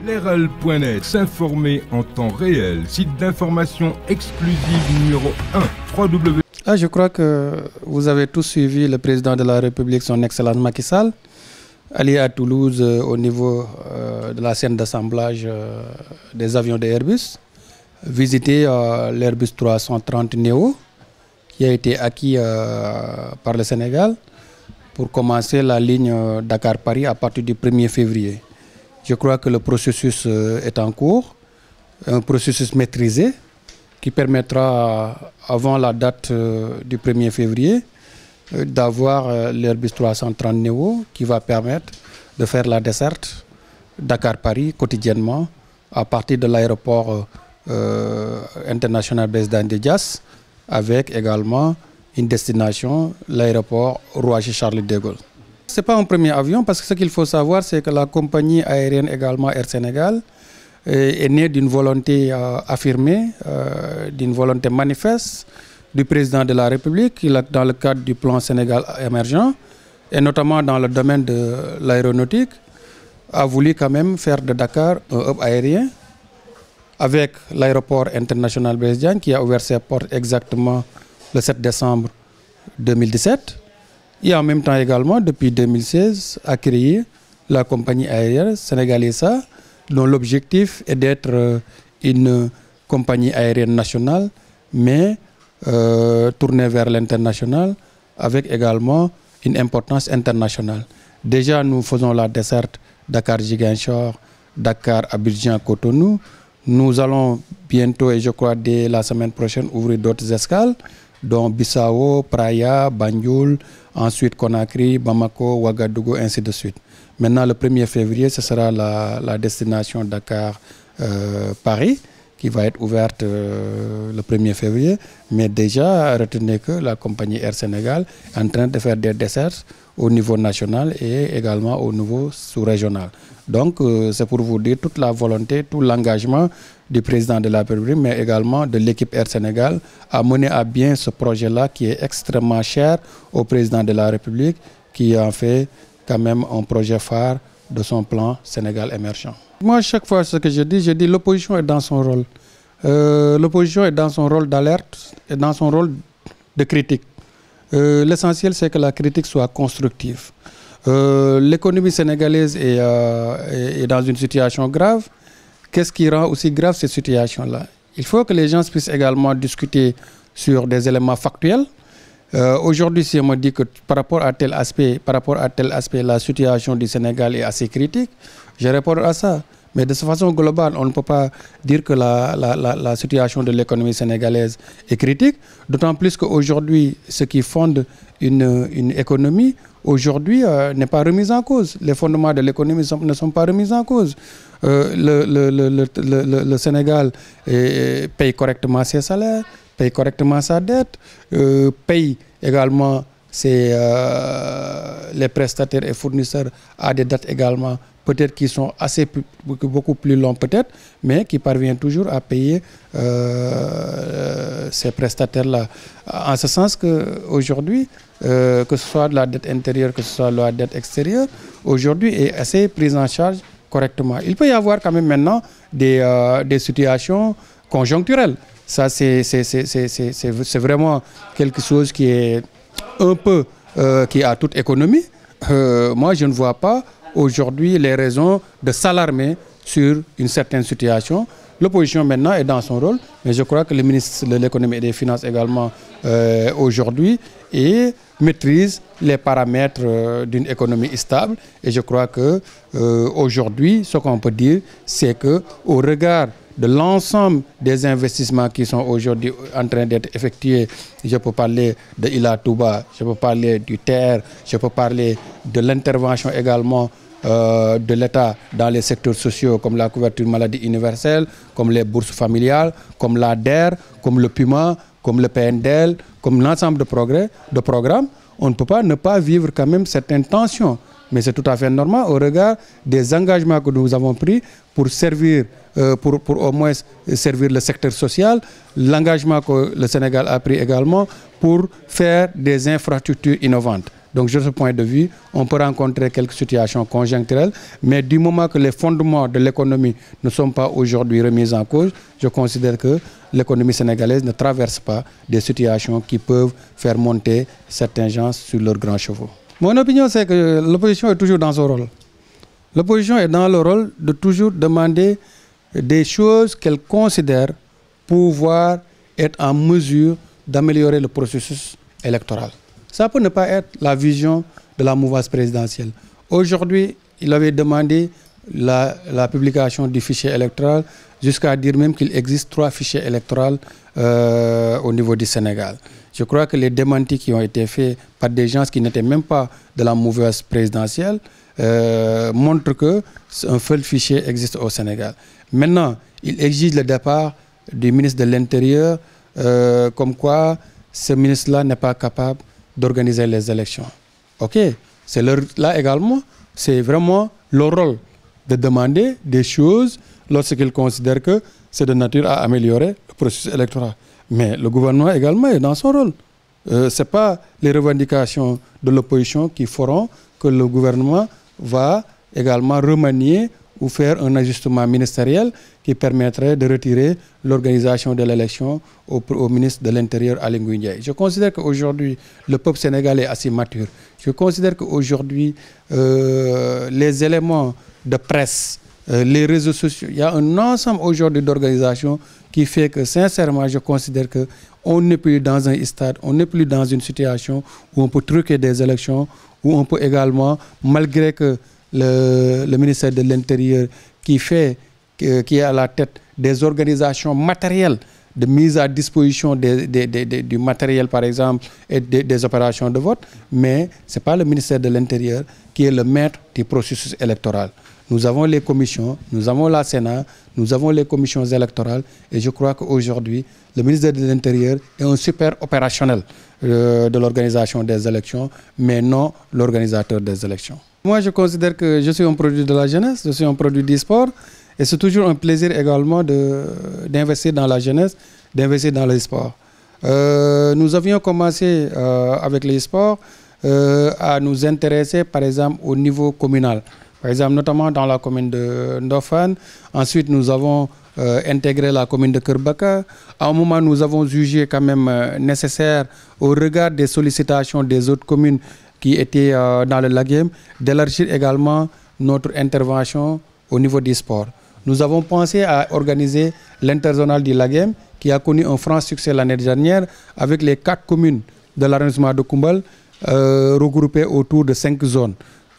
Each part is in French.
Leral.net, s'informer en temps réel, site d'information exclusive numéro 1, www. Je crois que vous avez tous suivi le président de la République, son Excellence Macky Sall, allé à Toulouse au niveau de la scène d'assemblage des avions de Airbus, visiter l'Airbus 330 Neo qui a été acquis par le Sénégal pour commencer la ligne Dakar-Paris à partir du 1er février. Je crois que le processus est en cours, un processus maîtrisé qui permettra, avant la date du 1er février, d'avoir l'Airbus 330 Neo qui va permettre de faire la desserte Dakar-Paris quotidiennement à partir de l'aéroport international Blaise Diass, avec également une destination, l'aéroport Roissy-Charles de Gaulle. Ce n'est pas un premier avion parce que ce qu'il faut savoir, c'est que la compagnie aérienne également Air Sénégal est née d'une volonté affirmée, d'une volonté manifeste du président de la République dans le cadre du plan Sénégal émergent et notamment dans le domaine de l'aéronautique, a voulu quand même faire de Dakar un hub aérien avec l'aéroport international Blaise Diagne qui a ouvert ses portes exactement le 7 décembre 2017. Et en même temps également, depuis 2016, a créé la compagnie aérienne Sénégalesa, dont l'objectif est d'être une compagnie aérienne nationale, mais tournée vers l'international, avec également une importance internationale. Déjà, nous faisons la desserte Dakar-Ziguinchor, Dakar-Abidjan-Cotonou. Nous allons bientôt, et je crois dès la semaine prochaine, ouvrir d'autres escales, dont Bissau, Praia, Banjul, ensuite Conakry, Bamako, Ouagadougou, ainsi de suite. Maintenant, le 1er février, ce sera la destination Dakar-Paris, qui va être ouverte le 1er février. Mais déjà, retenez que la compagnie Air Sénégal est en train de faire des desserts au niveau national et également au niveau sous-régional. Donc, c'est pour vous dire toute la volonté, tout l'engagement du président de la République, mais également de l'équipe Air Sénégal, à mener à bien ce projet-là qui est extrêmement cher au président de la République, qui en fait quand même un projet phare de son plan Sénégal émergent. Moi, chaque fois, ce que je dis l'opposition est dans son rôle. L'opposition est dans son rôle d'alerte et dans son rôle de critique. L'essentiel, c'est que la critique soit constructive. L'économie sénégalaise est dans une situation grave. Qu'est-ce qui rend aussi grave cette situation-là? Il faut que les gens puissent également discuter sur des éléments factuels. Aujourd'hui, si on me dit que par rapport à tel aspect, la situation du Sénégal est assez critique, je réponds à ça. Mais de façon globale, on ne peut pas dire que la situation de l'économie sénégalaise est critique, d'autant plus qu'aujourd'hui, ce qui fonde une économie, aujourd'hui, n'est pas remis en cause. Les fondements de l'économie ne sont pas remis en cause. Le Sénégal paye correctement ses salaires, paye correctement sa dette, paye également les prestataires et fournisseurs à des dates également, peut-être qui sont beaucoup plus longs peut-être, mais qui parviennent toujours à payer ces prestataires-là. En ce sens qu'aujourd'hui, que ce soit de la dette intérieure, que ce soit de la dette extérieure, aujourd'hui est assez prise en charge correctement. Il peut y avoir quand même maintenant des situations conjoncturelles. Ça, c'est vraiment quelque chose qui est un peu qui a toute économie. Moi, je ne vois pas aujourd'hui les raisons de s'alarmer sur une certaine situation. L'opposition maintenant est dans son rôle, mais je crois que le ministre de l'économie et des finances également aujourd'hui maîtrise les paramètres d'une économie stable. Et je crois que aujourd'hui, ce qu'on peut dire, c'est que au regard de l'ensemble des investissements qui sont aujourd'hui en train d'être effectués, je peux parler de Ila Touba, je peux parler du TER, je peux parler de l'intervention également de l'État dans les secteurs sociaux comme la couverture maladie universelle, comme les bourses familiales, comme l'ADER, comme le PUMA, comme le PNDL, comme l'ensemble de programmes. On ne peut pas ne pas vivre quand même certaines tensions. Mais c'est tout à fait normal au regard des engagements que nous avons pris pour servir, pour au moins servir le secteur social, l'engagement que le Sénégal a pris également pour faire des infrastructures innovantes. Donc, de ce point de vue, on peut rencontrer quelques situations conjoncturelles, mais du moment que les fondements de l'économie ne sont pas aujourd'hui remis en cause, je considère que l'économie sénégalaise ne traverse pas des situations qui peuvent faire monter certains gens sur leurs grands chevaux. Mon opinion, c'est que l'opposition est toujours dans son rôle. L'opposition est dans le rôle de toujours demander des choses qu'elle considère pouvoir être en mesure d'améliorer le processus électoral. Ça peut ne pas être la vision de la mouvance présidentielle. Aujourd'hui, il avait demandé la publication du fichier électoral jusqu'à dire même qu'il existe 3 fichiers électoraux au niveau du Sénégal. Je crois que les démentis qui ont été faits par des gens qui n'étaient même pas de la mouvance présidentielle montrent qu'un seul fichier existe au Sénégal. Maintenant, il exige le départ du ministre de l'Intérieur, comme quoi ce ministre-là n'est pas capable d'organiser les élections. Ok, là également, c'est vraiment leur rôle de demander des choses lorsqu'ils considèrent que c'est de nature à améliorer le processus électoral. Mais le gouvernement également est dans son rôle. Ce n'est pas les revendications de l'opposition qui feront que le gouvernement va également remanier ou faire un ajustement ministériel qui permettrait de retirer l'organisation de l'élection au ministre de l'Intérieur, Aly Ngouille Ndiaye. Je considère qu'aujourd'hui, le peuple sénégalais est assez mature. Je considère qu'aujourd'hui, les éléments de presse, les réseaux sociaux, il y a un ensemble aujourd'hui d'organisations qui fait que, sincèrement, je considère qu'on n'est plus dans un stade, on n'est plus dans une situation où on peut truquer des élections, où on peut également, malgré que le ministère de l'Intérieur qui est à la tête des organisations matérielles de mise à disposition du matériel, par exemple, et des opérations de vote, mais ce n'est pas le ministère de l'Intérieur qui est le maître du processus électoral. Nous avons les commissions, nous avons la Sénat, nous avons les commissions électorales, et je crois qu'aujourd'hui, le ministère de l'Intérieur est un super opérationnel de l'organisation des élections, mais non l'organisateur des élections. Moi, je considère que je suis un produit de la jeunesse, je suis un produit du sport, et c'est toujours un plaisir également d'investir dans la jeunesse, d'investir dans le sport. Nous avions commencé avec les sports à nous intéresser, par exemple, au niveau communal. Par exemple, notamment dans la commune de Ndofane. Ensuite, nous avons intégré la commune de Kerbaka. À un moment, nous avons jugé quand même nécessaire, au regard des sollicitations des autres communes qui étaient dans le Laghem, d'élargir également notre intervention au niveau du sport. Nous avons pensé à organiser l'interzonal du Laghem, qui a connu un franc succès l'année dernière, avec les 4 communes de l'arrondissement de Koumbal, regroupées autour de 5 zones.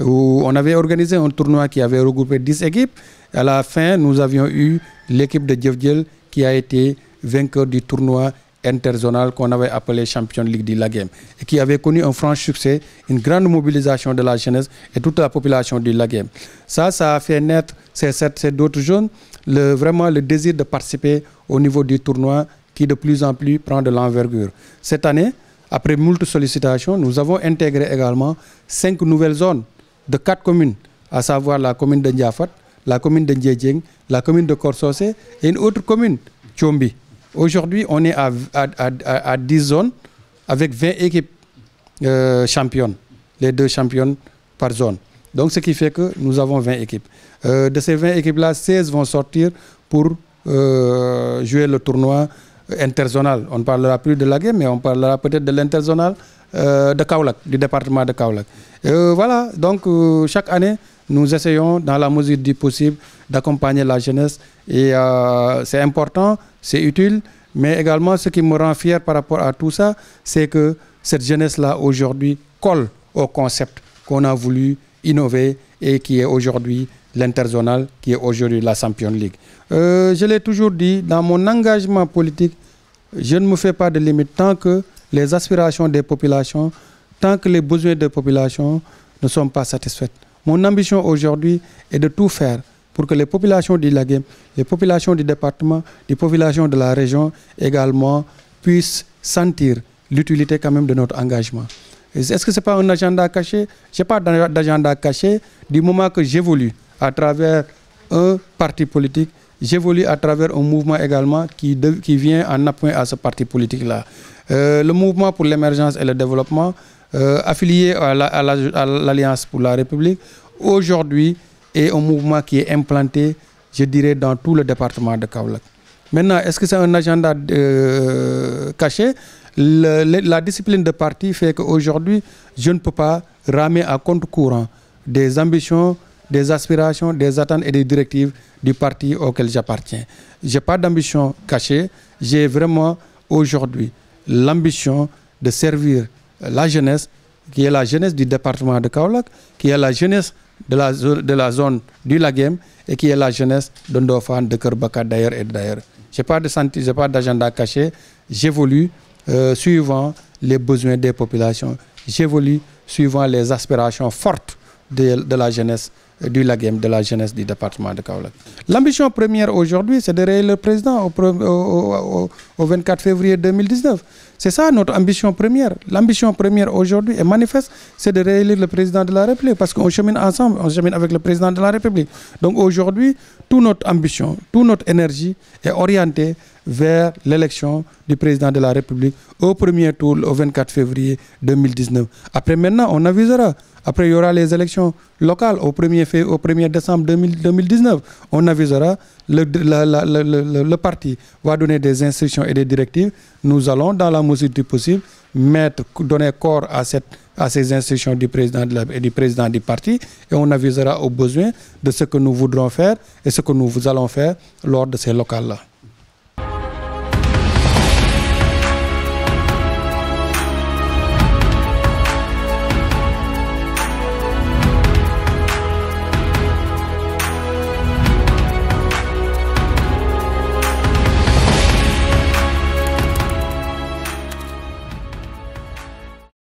Où on avait organisé un tournoi qui avait regroupé 10 équipes. À la fin, nous avions eu l'équipe de Djevdjel qui a été vainqueur du tournoi interzonal qu'on avait appelé Champion League du Laghem et qui avait connu un franc succès, une grande mobilisation de la jeunesse et toute la population du Laghem. Ça a fait naître ces d'autres jeunes vraiment le désir de participer au niveau du tournoi qui de plus en plus prend de l'envergure. Cette année, après moult sollicitations, nous avons intégré également 5 nouvelles zones de 4 communes, à savoir la commune de Ndiafat, la commune de Ndjedjeng, la commune de Korsosé et une autre commune, Tchombi. Aujourd'hui, on est à 10 zones avec 20 équipes championnes, les 2 championnes par zone. Donc, ce qui fait que nous avons 20 équipes. De ces 20 équipes-là, 16 vont sortir pour jouer le tournoi interzonal. On ne parlera plus de Laghem, mais on parlera peut-être de l'interzonal de Kaolack, du département de Kaolack. Voilà, donc chaque année, nous essayons, dans la mesure du possible, d'accompagner la jeunesse. Et c'est important, c'est utile, mais également ce qui me rend fier par rapport à tout ça, c'est que cette jeunesse-là, aujourd'hui, colle au concept qu'on a voulu innover et qui est aujourd'hui l'interzonal, qui est aujourd'hui la Champions League. Je l'ai toujours dit, dans mon engagement politique, je ne me fais pas de limite tant que les aspirations des populations, tant que les besoins des populations ne sont pas satisfaits. Mon ambition aujourd'hui est de tout faire pour que les populations du Laghem, les populations du département, les populations de la région également puissent sentir l'utilité quand même de notre engagement. Est-ce que ce n'est pas un agenda caché? Je n'ai pas d'agenda caché du moment que j'évolue à travers un parti politique, j'évolue à travers un mouvement également qui vient en appui à ce parti politique-là. Le mouvement pour l'émergence et le développement affilié à l'Alliance pour la République, aujourd'hui est un mouvement qui est implanté, je dirais, dans tout le département de Kaolack. Maintenant, est-ce que c'est un agenda caché? La discipline de parti fait qu'aujourd'hui, je ne peux pas ramer à compte courant des ambitions, des aspirations, des attentes et des directives du parti auquel j'appartiens. Je n'ai pas d'ambition cachée, j'ai vraiment aujourd'hui l'ambition de servir la jeunesse, qui est la jeunesse du département de Kaolack, qui est la jeunesse de la zone du Lagem et qui est la jeunesse de Ndofane, de Kerbaka d'ailleurs et d'ailleurs. Je n'ai pas d'agenda caché, j'évolue suivant les besoins des populations, j'évolue suivant les aspirations fortes de la jeunesse du Lagem, de la jeunesse du département de Kaolack. L'ambition première aujourd'hui, c'est de réélire le président au 24 février 2019. C'est ça notre ambition première. L'ambition première aujourd'hui est manifeste, c'est de réélire le président de la République parce qu'on chemine ensemble, on chemine avec le président de la République. Donc aujourd'hui, toute notre ambition, toute notre énergie est orientée vers l'élection du président de la République au premier tour, au 24 février 2019. Après maintenant, on avisera. Après, il y aura les élections locales au 1er décembre 2019. On avisera, le parti va donner des instructions et des directives. Nous allons, dans la mesure du possible, donner corps à ces instructions du président et du président du parti et on avisera aux besoins de ce que nous voudrons faire et ce que nous allons faire lors de ces locales-là.